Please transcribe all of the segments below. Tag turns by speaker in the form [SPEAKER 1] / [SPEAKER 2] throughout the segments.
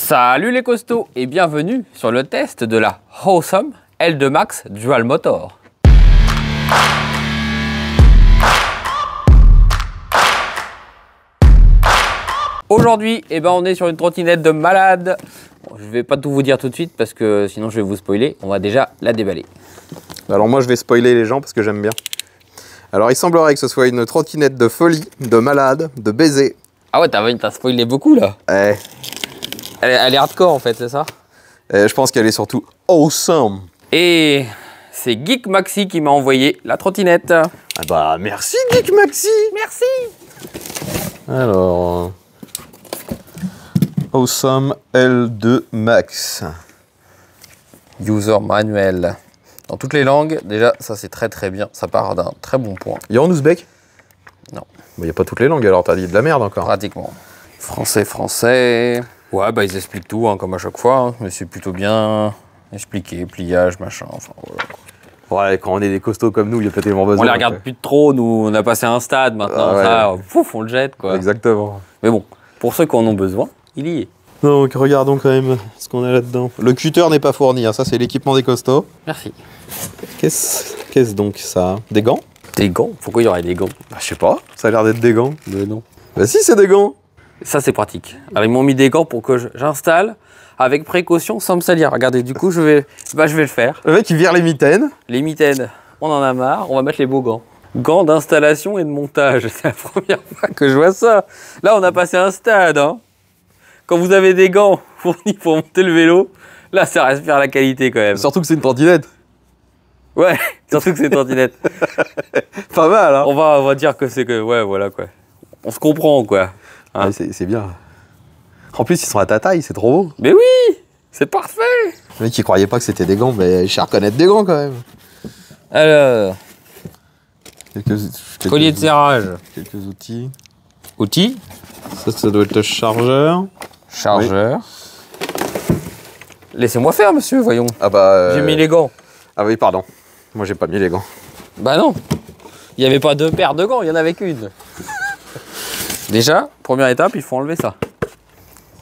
[SPEAKER 1] Salut les costauds et bienvenue sur le test de la Awesome L2 Max Dual Motor. Aujourd'hui, on est sur une trottinette de malade. Bon, je vais pas tout vous dire tout de suite parce que sinon je vais vous spoiler. On va déjà la déballer.
[SPEAKER 2] Alors moi je vais spoiler les gens parce que j'aime bien. Alors il semblerait que ce soit une trottinette de folie, de malade, de baiser.
[SPEAKER 1] Ah ouais, t'as spoilé beaucoup là.
[SPEAKER 2] Eh.
[SPEAKER 1] Elle est hardcore en fait, c'est ça?
[SPEAKER 2] Je pense qu'elle est surtout awesome.
[SPEAKER 1] Et c'est Geek Maxi qui m'a envoyé la trottinette.
[SPEAKER 2] Ah bah merci Geek Maxi.
[SPEAKER 1] Merci.
[SPEAKER 2] Alors... Awesome L2 Max.
[SPEAKER 1] User manuel. Dans toutes les langues, déjà ça c'est très bien. Ça part d'un très bon point.
[SPEAKER 2] Il y a en ouzbek?
[SPEAKER 1] Non.
[SPEAKER 2] Il n'y a pas toutes les langues alors, t'as dit de la merde encore.
[SPEAKER 1] Pratiquement. Français. Ouais, bah ils expliquent tout, hein, comme à chaque fois, hein, mais c'est plutôt bien expliqué, pliage, machin, enfin voilà.
[SPEAKER 2] Ouais, quand on est des costauds comme nous, il y a pas tellement besoin.
[SPEAKER 1] On les regarde plus de trop, nous, on a passé un stade, maintenant,
[SPEAKER 2] ouais.
[SPEAKER 1] ça, pouf, on le jette, quoi.
[SPEAKER 2] Exactement.
[SPEAKER 1] Mais bon, pour ceux qui en ont besoin, il y est.
[SPEAKER 2] Donc regardons quand même ce qu'on a là-dedans. Le cutter n'est pas fourni, hein, ça c'est l'équipement des costauds.
[SPEAKER 1] Merci.
[SPEAKER 2] Qu'est-ce donc ça? Des gants?
[SPEAKER 1] Des gants? Pourquoi il y aurait des gants?
[SPEAKER 2] Bah je sais pas, ça a l'air d'être des gants.
[SPEAKER 1] Mais non.
[SPEAKER 2] Bah si, c'est des gants.
[SPEAKER 1] Ça c'est pratique. Alors ils m'ont mis des gants pour que j'installe avec précaution sans me salir. Regardez, du coup je vais le faire.
[SPEAKER 2] Le mec il vire les mitaines.
[SPEAKER 1] Les mitaines, on en a marre, on va mettre les beaux gants. Gants d'installation et de montage, c'est la première fois que je vois ça. Là on a passé un stade, hein. Quand vous avez des gants fournis pour monter le vélo, là ça respire la qualité quand même.
[SPEAKER 2] Surtout que c'est une trottinette.
[SPEAKER 1] Ouais, surtout que c'est une trottinette.
[SPEAKER 2] Pas mal, hein.
[SPEAKER 1] On va dire que c'est que, ouais voilà quoi. On se comprend quoi. Hein.
[SPEAKER 2] Ouais, c'est bien. En plus ils sont à ta taille, c'est trop beau.
[SPEAKER 1] Mais oui, c'est parfait.
[SPEAKER 2] Le mec il croyait pas que c'était des gants, mais je sais reconnaître des gants quand même.
[SPEAKER 1] Alors,
[SPEAKER 2] Quelques
[SPEAKER 1] collier de serrage.
[SPEAKER 2] Quelques outils.
[SPEAKER 1] Outils.
[SPEAKER 2] Ça doit être le chargeur.
[SPEAKER 1] Chargeur. Oui. Laissez-moi faire, monsieur, voyons.
[SPEAKER 2] Ah bah...
[SPEAKER 1] J'ai mis les gants.
[SPEAKER 2] Ah oui, pardon. Moi, j'ai pas mis les gants.
[SPEAKER 1] Bah non. Il n'y avait pas deux paires de gants, il y en avait qu'une. Déjà, première étape, il faut enlever ça.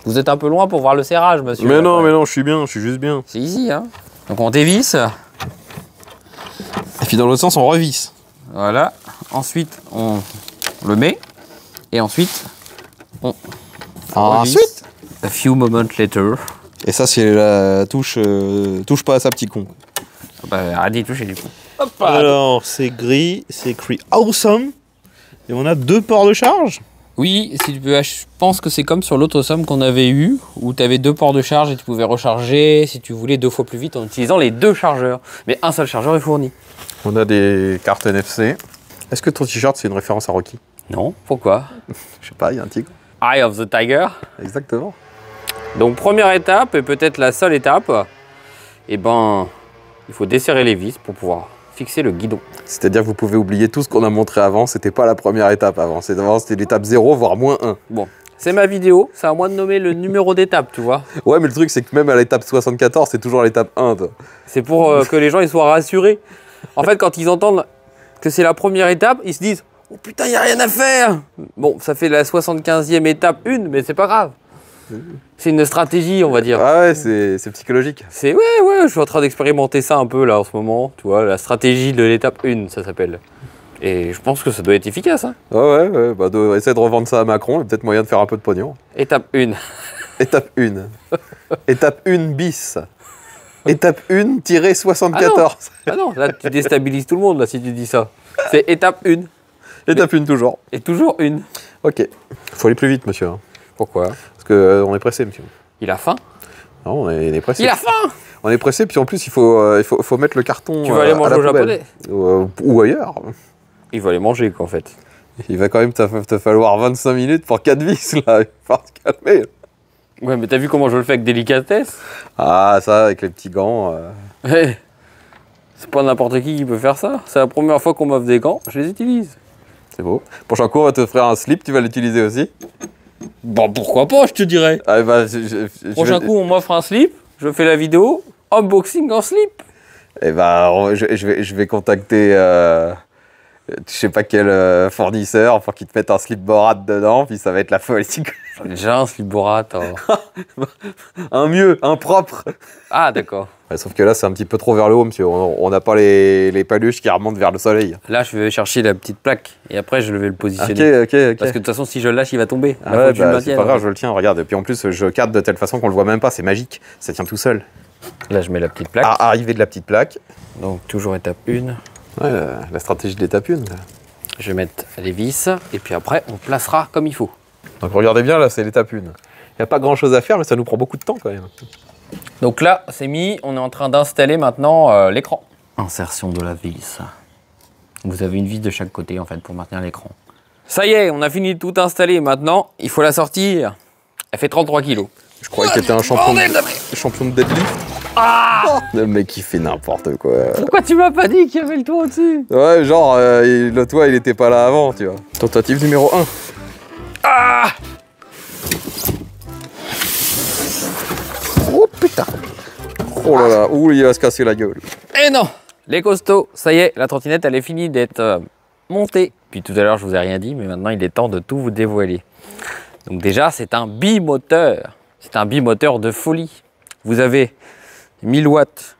[SPEAKER 1] Vous êtes un peu loin pour voir le serrage, monsieur.
[SPEAKER 2] Mais non, je suis bien, je suis juste bien.
[SPEAKER 1] C'est easy, hein. Donc on dévisse.
[SPEAKER 2] Et puis dans l'autre sens, on revisse.
[SPEAKER 1] Voilà. Ensuite, on le met. Et ensuite, on revisse.
[SPEAKER 2] Ensuite.
[SPEAKER 1] A few moments later.
[SPEAKER 2] Et ça, c'est la touche... touche pas à ça, petit con.
[SPEAKER 1] Bah, arrête d'y toucher du coup. Hop,
[SPEAKER 3] alors, c'est gris, c'est écrit Awesome. Et on a deux ports de charge.
[SPEAKER 1] oui, si tu peux, je pense que c'est comme sur l'autre somme qu'on avait eu, où tu avais deux ports de charge et tu pouvais recharger, si tu voulais, 2 fois plus vite en utilisant les deux chargeurs. Mais un seul chargeur est fourni.
[SPEAKER 2] On a des cartes NFC. Est-ce que ton t-shirt, c'est une référence à Rocky?
[SPEAKER 1] Non, pourquoi?
[SPEAKER 2] Je sais pas, il y a un tigre.
[SPEAKER 1] Eye of the Tiger.
[SPEAKER 2] Exactement.
[SPEAKER 1] Donc première étape, et peut-être la seule étape, il faut desserrer les vis pour pouvoir fixer le guidon.
[SPEAKER 2] C'est-à-dire que vous pouvez oublier tout ce qu'on a montré avant, c'était pas la première étape avant. C'était l'étape 0, voire -1.
[SPEAKER 1] Bon, c'est ma vidéo, c'est à moi de nommer le numéro d'étape, tu vois.
[SPEAKER 2] Ouais, mais le truc, c'est que même à l'étape 74, c'est toujours l'étape 1. Toi.
[SPEAKER 1] C'est pour que les gens ils soient rassurés. En fait, quand ils entendent que c'est la première étape, ils se disent « Oh putain, il n'y a rien à faire !» Bon, ça fait la 75e étape 1, mais c'est pas grave. C'est une stratégie, on va dire.
[SPEAKER 2] Ah ouais, c'est psychologique.
[SPEAKER 1] C'est ouais, je suis en train d'expérimenter ça un peu là en ce moment. Tu vois, la stratégie de l'étape 1, ça s'appelle. Et je pense que ça doit être efficace. Hein.
[SPEAKER 2] Ouais, bah essayer de revendre ça à Macron, il y a peut-être moyen de faire un peu de pognon.
[SPEAKER 1] Étape 1.
[SPEAKER 2] Étape 1. Étape 1 bis. Étape 1-74.
[SPEAKER 1] Ah non, là tu déstabilises tout le monde là si tu dis ça. C'est étape 1.
[SPEAKER 2] Étape 1 toujours.
[SPEAKER 1] Et toujours 1.
[SPEAKER 2] Ok. Faut aller plus vite, monsieur. Hein.
[SPEAKER 1] Pourquoi?
[SPEAKER 2] Parce qu'on est pressé, monsieur.
[SPEAKER 1] Il a faim?
[SPEAKER 2] Non, on est pressé.
[SPEAKER 1] Il a faim!
[SPEAKER 2] On est pressé, puis en plus, il faut mettre le carton.
[SPEAKER 1] Tu vas aller manger au japonais?
[SPEAKER 2] Ou ailleurs.
[SPEAKER 1] Il va aller manger, quoi, en fait.
[SPEAKER 2] Il va quand même te falloir 25 minutes pour 4 vis, là. Il va falloir se calmer.
[SPEAKER 1] Ouais, mais t'as vu comment je le fais avec délicatesse?
[SPEAKER 2] Ah, ça, avec les petits gants.
[SPEAKER 1] Hey, c'est pas n'importe qui peut faire ça. C'est la première fois qu'on m'offre des gants, je les utilise.
[SPEAKER 2] C'est beau. Prochain coup, on va te faire un slip, tu vas l'utiliser aussi?
[SPEAKER 1] Bon, pourquoi pas, je te dirais.
[SPEAKER 2] Ah, bah,
[SPEAKER 1] Prochain coup, on m'offre un slip, je fais la vidéo, unboxing en slip.
[SPEAKER 2] Eh bah, je vais contacter Je sais pas quel fournisseur pour qu'ils te mettent un slip Borat dedans, puis ça va être la folie.
[SPEAKER 1] Déjà un slip Borat.
[SPEAKER 2] Un mieux, un propre.
[SPEAKER 1] Ah, d'accord.
[SPEAKER 2] Ouais, sauf que là, c'est un petit peu trop vers le haut, monsieur. On n'a pas les paluches qui remontent vers le soleil.
[SPEAKER 1] Là, je vais chercher la petite plaque et après, je vais le positionner.
[SPEAKER 2] Ok.
[SPEAKER 1] Parce que de toute façon, si je le lâche, il va tomber.
[SPEAKER 2] Ah ouais, c'est pas grave, je le tiens, regarde. Et puis en plus, je cadre de telle façon qu'on le voit même pas, c'est magique. Ça tient tout seul.
[SPEAKER 1] Là, je mets la petite plaque.
[SPEAKER 2] Arrivée de la petite plaque.
[SPEAKER 1] Donc, toujours étape 1.
[SPEAKER 2] Ouais, la stratégie de l'étape 1.
[SPEAKER 1] Je vais mettre les vis et puis après, on placera comme il faut.
[SPEAKER 2] Donc regardez bien, là, c'est l'étape 1. Il n'y a pas grand chose à faire, mais ça nous prend beaucoup de temps quand même.
[SPEAKER 1] Donc là, c'est mis. On est en train d'installer maintenant l'écran. Insertion de la vis. Vous avez une vis de chaque côté, en fait, pour maintenir l'écran. Ça y est, on a fini de tout installer. Maintenant, il faut la sortir. Elle fait 33 kilos.
[SPEAKER 2] Je croyais que t'étais un champion de deadlift.
[SPEAKER 1] Ah,
[SPEAKER 2] Le mec, il fait n'importe quoi.
[SPEAKER 1] pourquoi tu m'as pas dit qu'il y avait le toit au-dessus?
[SPEAKER 2] Ouais, genre, le toit, il était pas là avant, tu vois. Tentative numéro 1.
[SPEAKER 1] Ah,
[SPEAKER 2] Oh putain. Oh là là, ouh, il va se casser la gueule.
[SPEAKER 1] et non, les costauds. Ça y est, la trottinette, elle est finie d'être montée. Puis tout à l'heure, je vous ai rien dit, mais maintenant, il est temps de tout vous dévoiler. Donc déjà, c'est un bimoteur. C'est un bimoteur de folie. Vous avez 1000 watts,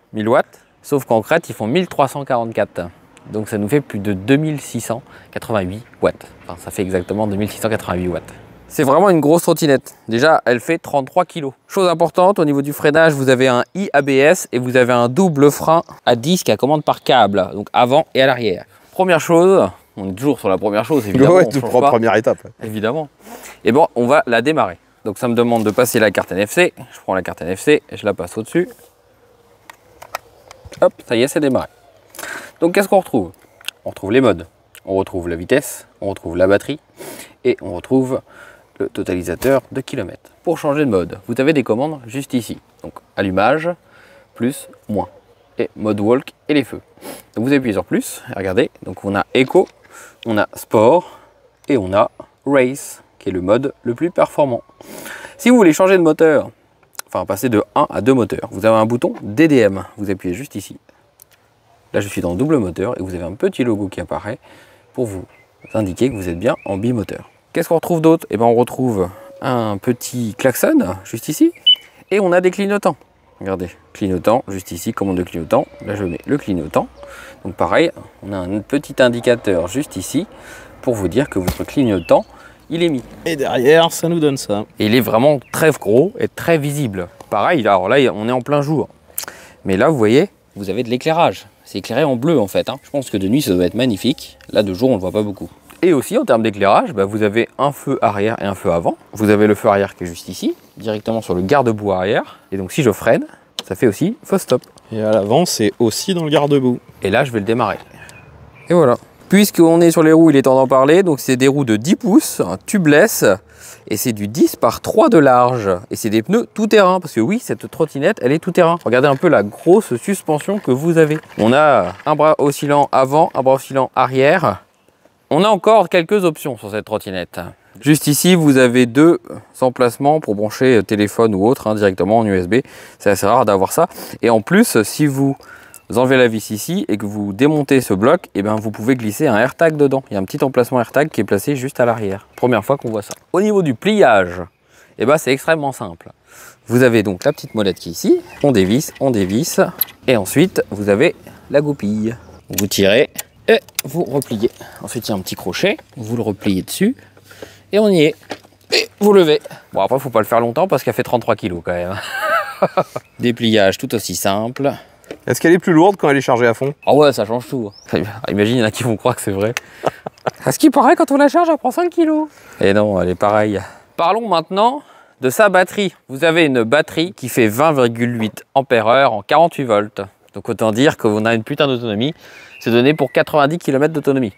[SPEAKER 1] sauf qu'en crête, ils font 1344. Donc ça nous fait plus de 2688 watts. Enfin, ça fait exactement 2688 watts. C'est vraiment une grosse trottinette. Déjà, elle fait 33 kg. Chose importante, au niveau du freinage, vous avez un iABS et vous avez un double frein à disque à commande par câble, donc avant et à l'arrière. Première chose, on est toujours sur la première chose, évidemment.
[SPEAKER 2] Ouais, tu prends première étape.
[SPEAKER 1] Évidemment. Et bon, on va la démarrer. Donc ça me demande de passer la carte NFC. Je prends la carte NFC et je la passe au-dessus. Hop, ça y est, c'est démarré. Donc qu'est-ce qu'on retrouve? On retrouve les modes. On retrouve la vitesse, on retrouve la batterie et on retrouve le totalisateur de kilomètres. Pour changer de mode, vous avez des commandes juste ici. Donc allumage, plus, moins. Et mode walk et les feux. Donc vous appuyez sur plus, et regardez, donc on a Eco, on a Sport et on a Race, qui est le mode le plus performant. Si vous voulez changer de moteur, enfin passer de 1 à 2 moteurs, vous avez un bouton DDM, vous appuyez juste ici. Là je suis dans double moteur et vous avez un petit logo qui apparaît pour vous indiquer que vous êtes bien en bimoteur. Qu'est-ce qu'on retrouve d'autre? Eh bien on retrouve un petit klaxon juste ici et on a des clignotants. Regardez, clignotant juste ici, commande de clignotant. Là je mets le clignotant. Donc pareil, on a un petit indicateur juste ici pour vous dire que votre clignotant il est mis.
[SPEAKER 3] Et derrière, ça nous donne ça.
[SPEAKER 1] Et il est vraiment très gros et très visible. Pareil, alors là on est en plein jour. Mais là vous voyez, vous avez de l'éclairage. C'est éclairé en bleu en fait. Je pense que de nuit ça doit être magnifique. Là de jour on ne le voit pas beaucoup. Et aussi en termes d'éclairage, vous avez un feu arrière et un feu avant. Vous avez le feu arrière qui est juste ici, directement sur le garde-boue arrière. Et donc si je freine, ça fait aussi feu stop.
[SPEAKER 3] Et à l'avant, c'est aussi dans le garde-boue.
[SPEAKER 1] Et là je vais le démarrer. Et voilà. Puisqu'on est sur les roues, il est temps d'en parler. Donc c'est des roues de 10 pouces, tubeless. Et c'est du 10 par 3 de large. Et c'est des pneus tout-terrain. Parce que oui, cette trottinette, elle est tout-terrain. Regardez un peu la grosse suspension que vous avez. On a un bras oscillant avant, un bras oscillant arrière. On a encore quelques options sur cette trottinette. Juste ici, vous avez deux emplacements pour brancher téléphone ou autre directement en USB. C'est assez rare d'avoir ça. Et en plus, si vous enlevez la vis ici et que vous démontez ce bloc, vous pouvez glisser un AirTag dedans. Il y a un petit emplacement AirTag qui est placé juste à l'arrière. Première fois qu'on voit ça. Au niveau du pliage, c'est extrêmement simple. Vous avez donc la petite molette qui est ici. On dévisse. Et ensuite, vous avez la goupille. Vous tirez. Et vous repliez. Ensuite, il y a un petit crochet. Vous le repliez dessus. Et on y est. Et vous levez. Bon, après, il ne faut pas le faire longtemps parce qu'elle fait 33 kg quand même. Dépliage tout aussi simple.
[SPEAKER 2] Est-ce qu'elle est plus lourde quand elle est chargée à fond?
[SPEAKER 1] Ah ouais, ça change tout. Imagine, il y en a qui vont croire que c'est vrai. À ce qui paraît, quand on la charge, elle prend 5 kg. Et non, elle est pareille. Parlons maintenant de sa batterie. Vous avez une batterie qui fait 20,8 ampères-heure en 48 volts. Donc autant dire qu'on a une putain d'autonomie. C'est donné pour 90 km d'autonomie.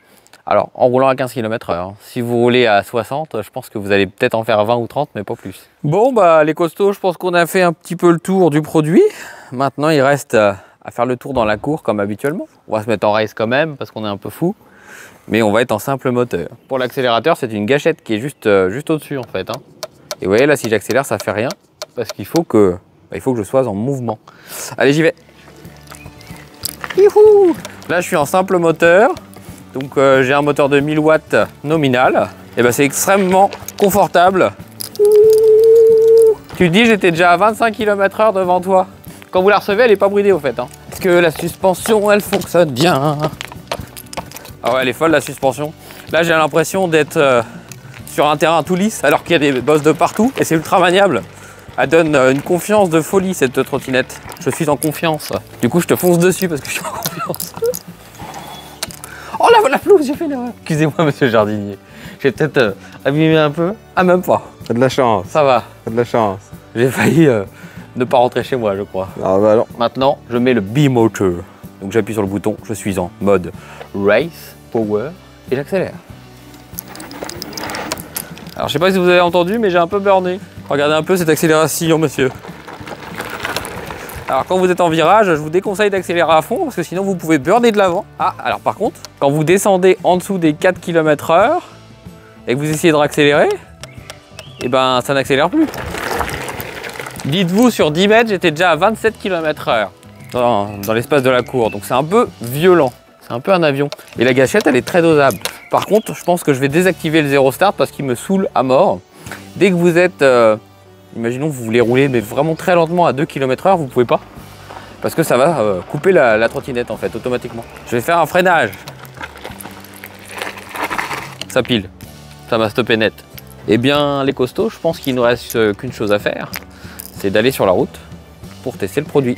[SPEAKER 1] Alors, en roulant à 15 km/h. Si vous roulez à 60, je pense que vous allez peut-être en faire 20 ou 30, mais pas plus. Bon, les costauds, je pense qu'on a fait un petit peu le tour du produit. Maintenant, il reste à faire le tour dans la cour, comme habituellement. On va se mettre en race quand même, parce qu'on est un peu fou. Mais on va être en simple moteur. Pour l'accélérateur, c'est une gâchette qui est juste au-dessus, en fait. Et vous voyez, là, si j'accélère, ça fait rien. Parce qu'il faut que je sois en mouvement. Allez, j'y vais. Youhou! Là, je suis en simple moteur. Donc j'ai un moteur de 1000 watts nominal. Et ben c'est extrêmement confortable. Tu dis j'étais déjà à 25 km/h devant toi. Quand vous la recevez, elle est pas bridée au fait. Hein. Est-ce que la suspension, elle fonctionne bien? Ah ouais, elle est folle la suspension. Là j'ai l'impression d'être sur un terrain tout lisse alors qu'il y a des bosses de partout et c'est ultra maniable. Elle donne une confiance de folie cette trottinette. Je suis en confiance. Du coup je te fonce dessus parce que je suis en confiance. Oh la pelouse, j'ai fait l'erreur. Excusez-moi monsieur le jardinier. J'ai peut-être abîmé un peu. Ah même pas.
[SPEAKER 2] T'as de la chance.
[SPEAKER 1] Ça va.
[SPEAKER 2] T'as de la chance.
[SPEAKER 1] J'ai failli ne pas rentrer chez moi je crois.
[SPEAKER 2] Ah bah alors.
[SPEAKER 1] Maintenant je mets le B-Motor. Donc j'appuie sur le bouton, je suis en mode Race, Power et j'accélère. Alors je sais pas si vous avez entendu mais j'ai un peu burné. Regardez un peu cette accélération monsieur. Alors quand vous êtes en virage, je vous déconseille d'accélérer à fond parce que sinon vous pouvez burner de l'avant. Ah alors par contre, quand vous descendez en dessous des 4 km/h et que vous essayez de réaccélérer, et ben ça n'accélère plus. Dites-vous sur 10 mètres, j'étais déjà à 27 km/h dans l'espace de la cour. Donc c'est un peu violent, c'est un peu un avion. Et la gâchette elle est très dosable. Par contre, je pense que je vais désactiver le zéro start parce qu'il me saoule à mort. Dès que vous êtes, imaginons que vous voulez rouler mais vraiment très lentement à 2 km/h, vous pouvez pas. Parce que ça va couper la trottinette en fait, automatiquement. Je vais faire un freinage. Ça pile, ça m'a stoppé net. Eh bien les costauds, je pense qu'il ne reste qu'une chose à faire. C'est d'aller sur la route pour tester le produit.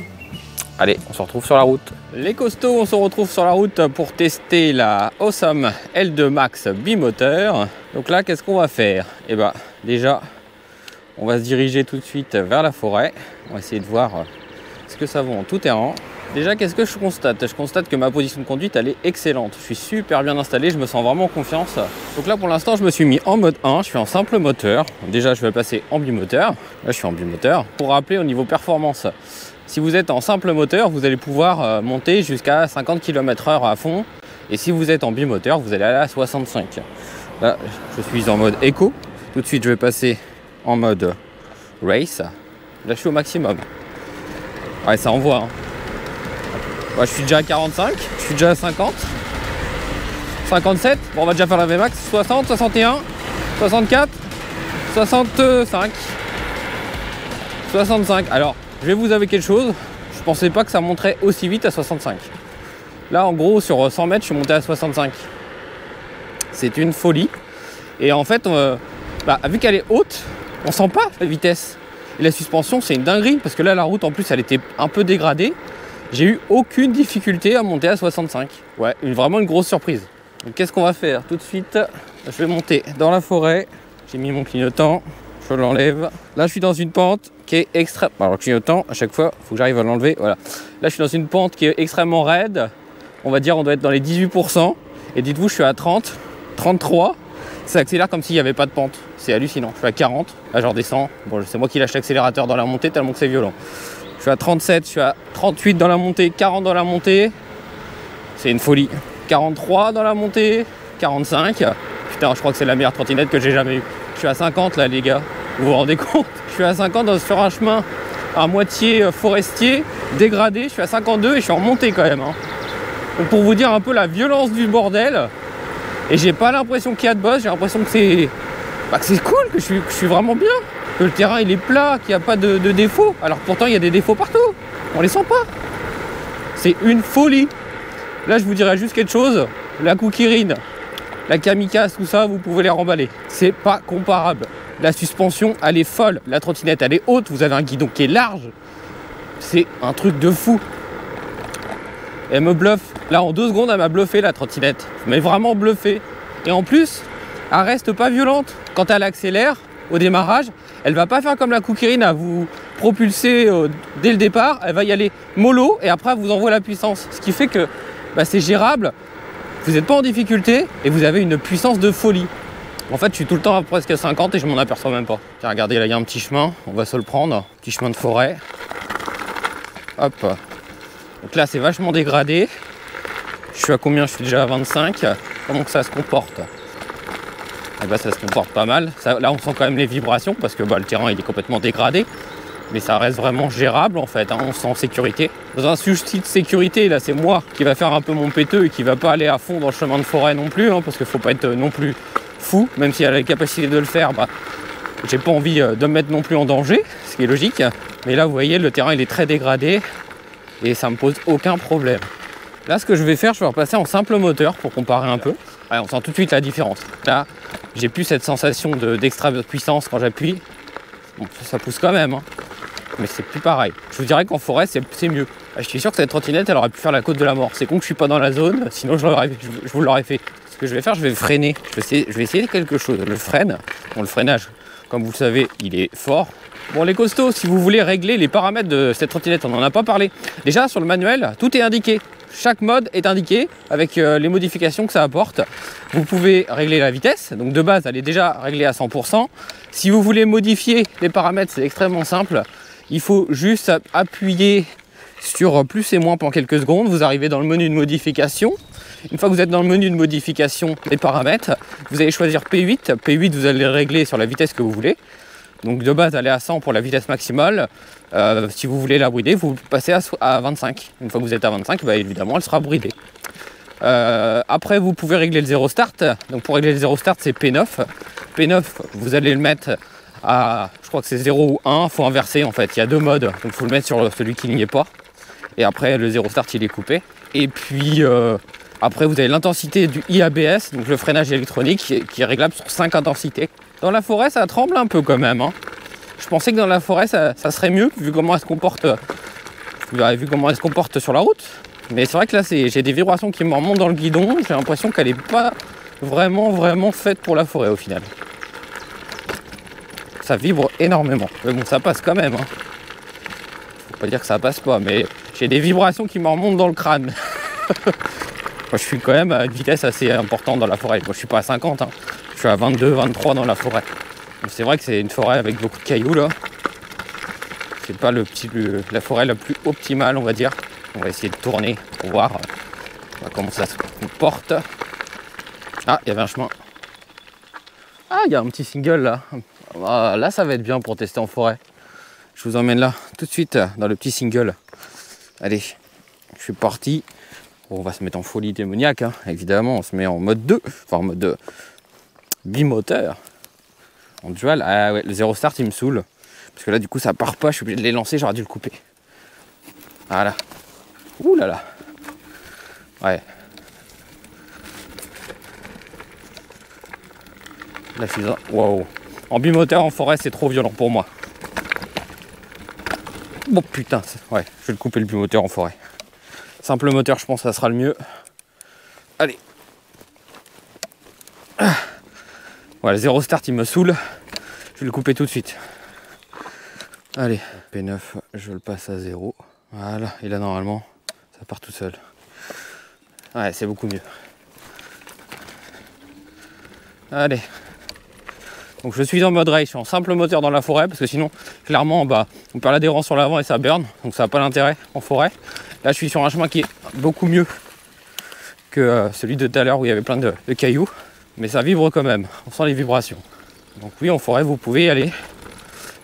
[SPEAKER 1] Allez, on se retrouve sur la route. Les costauds, on se retrouve sur la route pour tester la Awesome L2 Max bimoteur. Donc là, qu'est-ce qu'on va faire? Eh bien, déjà, on va se diriger tout de suite vers la forêt. On va essayer de voir ce que ça vaut en tout terrain. Déjà, qu'est-ce que je constate? Je constate que ma position de conduite, elle est excellente. Je suis super bien installé, je me sens vraiment en confiance. Donc là, pour l'instant, je me suis mis en mode 1, je suis en simple moteur. Déjà, je vais passer en bimoteur. Là, je suis en bimoteur. Pour rappeler, au niveau performance, si vous êtes en simple moteur, vous allez pouvoir monter jusqu'à 50 km/h à fond. Et si vous êtes en bimoteur, vous allez aller à 65. Là, je suis en mode éco. Tout de suite, je vais passer en mode race. Là, je suis au maximum. Ouais, ça envoie. Hein. Ouais, je suis déjà à 45, je suis déjà à 50, 57, bon on va déjà faire la VMAX, 60, 61, 64, 65, 65. Alors, je vais vous avouer quelque chose, je pensais pas que ça monterait aussi vite à 65. Là, en gros, sur 100 mètres, je suis monté à 65. C'est une folie. Et en fait, vu qu'elle est haute, on sent pas la vitesse. Et la suspension, c'est une dinguerie, parce que là, la route, en plus, elle était un peu dégradée. J'ai eu aucune difficulté à monter à 65. Ouais, vraiment une grosse surprise. Donc qu'est-ce qu'on va faire? Tout de suite, je vais monter dans la forêt. J'ai mis mon clignotant, je l'enlève. Là, je suis dans une pente qui est extrêmement... Alors, le clignotant, à chaque fois, il faut que j'arrive à l'enlever. Voilà. Là, je suis dans une pente qui est extrêmement raide. On va dire, on doit être dans les 18%. Et dites-vous, je suis à 30, 33. Ça accélère comme s'il n'y avait pas de pente. C'est hallucinant. Je suis à 40. Là, je redescends. Bon, c'est moi qui lâche l'accélérateur dans la montée tellement que c'est violent. Je suis à 37, je suis à 38 dans la montée, 40 dans la montée. C'est une folie. 43 dans la montée, 45. Putain, je crois que c'est la meilleure trottinette que j'ai jamais eue. Je suis à 50 là, les gars. Vous vous rendez compte? Je suis à 50 sur un chemin à moitié forestier, dégradé. Je suis à 52 et je suis en montée quand même. Hein. Donc pour vous dire un peu la violence du bordel. Et j'ai pas l'impression qu'il y a de boss, j'ai l'impression que c'est cool, que je suis vraiment bien. Que le terrain il est plat, qu'il n'y a pas de défauts. Alors pourtant il y a des défauts partout. On les sent pas. C'est une folie. Là je vous dirais juste quelque chose. La Cookirine, la Kamikaze, tout ça, vous pouvez les remballer. C'est pas comparable. La suspension elle est folle. La trottinette elle est haute. Vous avez un guidon qui est large. C'est un truc de fou. Elle me bluffe. Là en 2 secondes elle m'a bluffé la trottinette. Mais vraiment bluffé. Et en plus, elle reste pas violente. Quand elle accélère au démarrage, elle va pas faire comme la Cookirine à vous propulser dès le départ. Elle va y aller mollo et après elle vous envoie la puissance. Ce qui fait que c'est gérable. Vous n'êtes pas en difficulté et vous avez une puissance de folie. En fait, je suis tout le temps à presque 50 et je m'en aperçois même pas. Tiens, regardez, là il y a un petit chemin. On va se le prendre. Petit chemin de forêt. Hop. Donc là, c'est vachement dégradé. Je suis à combien? Je suis déjà à 25. Comment que ça se comporte? Eh ben, ça se comporte pas mal. Ça, là, on sent quand même les vibrations parce que le terrain il est complètement dégradé. mais ça reste vraiment gérable en fait, hein, on se sent en sécurité. Dans un souci de sécurité, là c'est moi qui va faire un peu mon péteux et qui va pas aller à fond dans le chemin de forêt non plus, hein, parce qu'il faut pas être non plus fou, même s'il a la capacité de le faire, bah, j'ai pas envie de me mettre non plus en danger, ce qui est logique. Mais là vous voyez, le terrain il est très dégradé et ça me pose aucun problème. Là ce que je vais faire, je vais repasser en simple moteur pour comparer un peu. Ouais, on sent tout de suite la différence. Là j'ai plus cette sensation d'extra puissance quand j'appuie. Bon, ça pousse quand même, hein, mais c'est plus pareil. Je vous dirais qu'en forêt c'est mieux. Je suis sûr que cette trottinette elle aurait pu faire la côte de la mort. C'est con que je suis pas dans la zone, sinon je vous l'aurais fait. Ce que je vais faire, je vais freiner. Je vais essayer quelque chose. Le freine, bon, le freinage, comme vous le savez, il est fort. Bon, les costauds, si vous voulez régler les paramètres de cette trottinette, on n'en a pas parlé. Déjà, sur le manuel, tout est indiqué. Chaque mode est indiqué avec les modifications que ça apporte. Vous pouvez régler la vitesse. Donc de base, elle est déjà réglée à 100%. Si vous voulez modifier les paramètres, c'est extrêmement simple. Il faut juste appuyer sur plus et moins pendant quelques secondes. Vous arrivez dans le menu de modification. Une fois que vous êtes dans le menu de modification des paramètres, vous allez choisir P8. P8, vous allez régler sur la vitesse que vous voulez. Donc de base, elle est à 100 pour la vitesse maximale. Si vous voulez la brider, vous passez à 25. Une fois que vous êtes à 25, bah, évidemment, elle sera bridée. Après, vous pouvez régler le 0 start. Donc pour régler le 0 start, c'est P9. P9, vous allez le mettre à, je crois que c'est 0 ou 1. Il faut inverser en fait. Il y a deux modes. Donc il faut le mettre sur celui qui n'y est pas. Et après, le 0 start, il est coupé. Et puis... après, vous avez l'intensité du IABS, donc le freinage électronique, qui est réglable sur 5 intensités. Dans la forêt, ça tremble un peu quand même, hein. Je pensais que dans la forêt, ça serait mieux, vu comment elle se comporte, sur la route. Mais c'est vrai que là, j'ai des vibrations qui me remontent dans le guidon. J'ai l'impression qu'elle n'est pas vraiment faite pour la forêt au final. Ça vibre énormément. Mais bon, ça passe quand même, hein. Faut pas dire que ça passe pas, mais j'ai des vibrations qui me remontent dans le crâne. Moi, je suis quand même à une vitesse assez importante dans la forêt. Moi, je suis pas à 50, hein. Je suis à 22, 23 dans la forêt. C'est vrai que c'est une forêt avec beaucoup de cailloux là. C'est pas la forêt la plus optimale, on va dire. On va essayer de tourner pour voir comment ça se comporte. Ah, il y avait un chemin. Ah, il y a un petit single là. Ah, là, ça va être bien pour tester en forêt. Je vous emmène là tout de suite dans le petit single. Allez, je suis parti. Bon, on va se mettre en folie démoniaque, hein. Évidemment, on se met en mode 2, enfin en mode bimoteur. En dual, ah ouais, le 0 start il me saoule. Parce que là du coup ça part pas, je suis obligé de les lancer, j'aurais dû le couper. Voilà. Ouh là là. Ouais. Là je suis dans... Wow. En bimoteur en forêt c'est trop violent pour moi. Bon putain, ouais, je vais le couper le bimoteur en forêt. Simple moteur, je pense que ça sera le mieux. Allez. Voilà, 0 start, il me saoule. Je vais le couper tout de suite. Allez, P9, je le passe à 0. Voilà, et là, normalement, ça part tout seul. Ouais, c'est beaucoup mieux. Allez. Donc, je suis en mode race, je suis en simple moteur dans la forêt, parce que sinon, clairement, bah, on perd l'adhérence sur l'avant et ça burn. Donc, ça n'a pas l'intérêt en forêt. Là, je suis sur un chemin qui est beaucoup mieux que celui de tout à l'heure où il y avait plein de cailloux. Mais ça vibre quand même, on sent les vibrations. Donc oui, en forêt, vous pouvez y aller.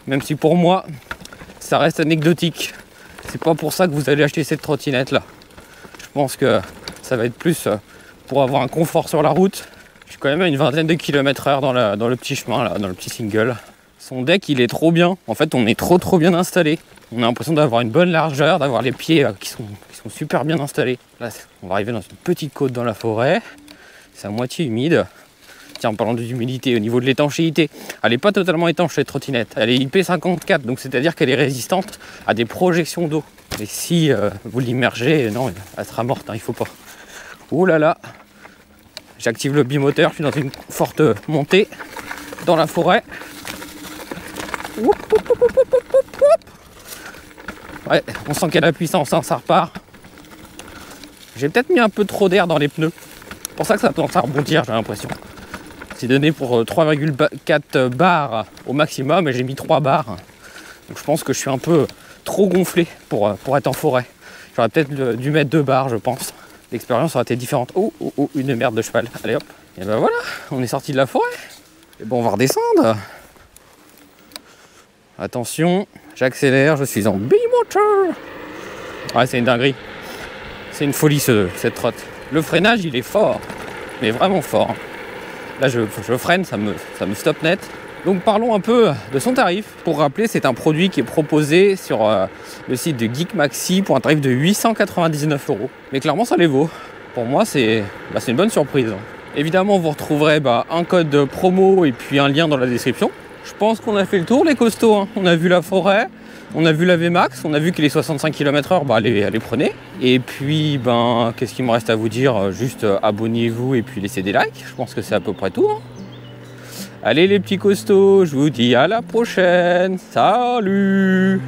[SPEAKER 1] Même si pour moi, ça reste anecdotique. C'est pas pour ça que vous allez acheter cette trottinette là. Je pense que ça va être plus pour avoir un confort sur la route. Je suis quand même à une vingtaine de km/h dans le petit chemin là, dans le petit single. Son deck, il est trop bien. En fait, on est trop bien installé. On a l'impression d'avoir une bonne largeur, d'avoir les pieds qui sont super bien installés. Là, on va arriver dans une petite côte dans la forêt. C'est à moitié humide. Tiens, en parlant d'humidité, au niveau de l'étanchéité, elle n'est pas totalement étanche cette trottinette. Elle est IP54, donc c'est-à-dire qu'elle est résistante à des projections d'eau. Et si vous l'immergez, non, elle sera morte, hein, il faut pas. Ouh là là. J'active le bimoteur, je suis dans une forte montée dans la forêt. Ouais, on sent qu'il y a la puissance, hein, ça repart. J'ai peut-être mis un peu trop d'air dans les pneus. C'est pour ça que ça a tendance à rebondir, j'ai l'impression. C'est donné pour 3,4 bars au maximum et j'ai mis 3 bars. Donc je pense que je suis un peu trop gonflé pour être en forêt. J'aurais peut-être dû mettre 2 bars, je pense. L'expérience aurait été différente. Oh, une merde de cheval. Allez hop. Et ben voilà, on est sorti de la forêt. Et bon, on va redescendre. Attention, j'accélère, je suis en bimoteur. Ouais, c'est une dinguerie. C'est une folie cette trotte. Le freinage, il est fort, mais vraiment fort. Là, je freine, ça me stoppe net. Donc parlons un peu de son tarif. Pour rappeler, c'est un produit qui est proposé sur le site de Geek Maxi pour un tarif de 899 €. Mais clairement, ça les vaut. Pour moi, c'est une bonne surprise. Évidemment, vous retrouverez un code promo et puis un lien dans la description. Je pense qu'on a fait le tour, les costauds. Hein. On a vu la forêt, on a vu la VMAX, on a vu que les 65 km/h, allez prenez. Et puis, qu'est-ce qu'il me reste à vous dire? Juste abonnez-vous et puis laissez des likes. Je pense que c'est à peu près tout. Hein. Allez les petits costauds, je vous dis à la prochaine. Salut!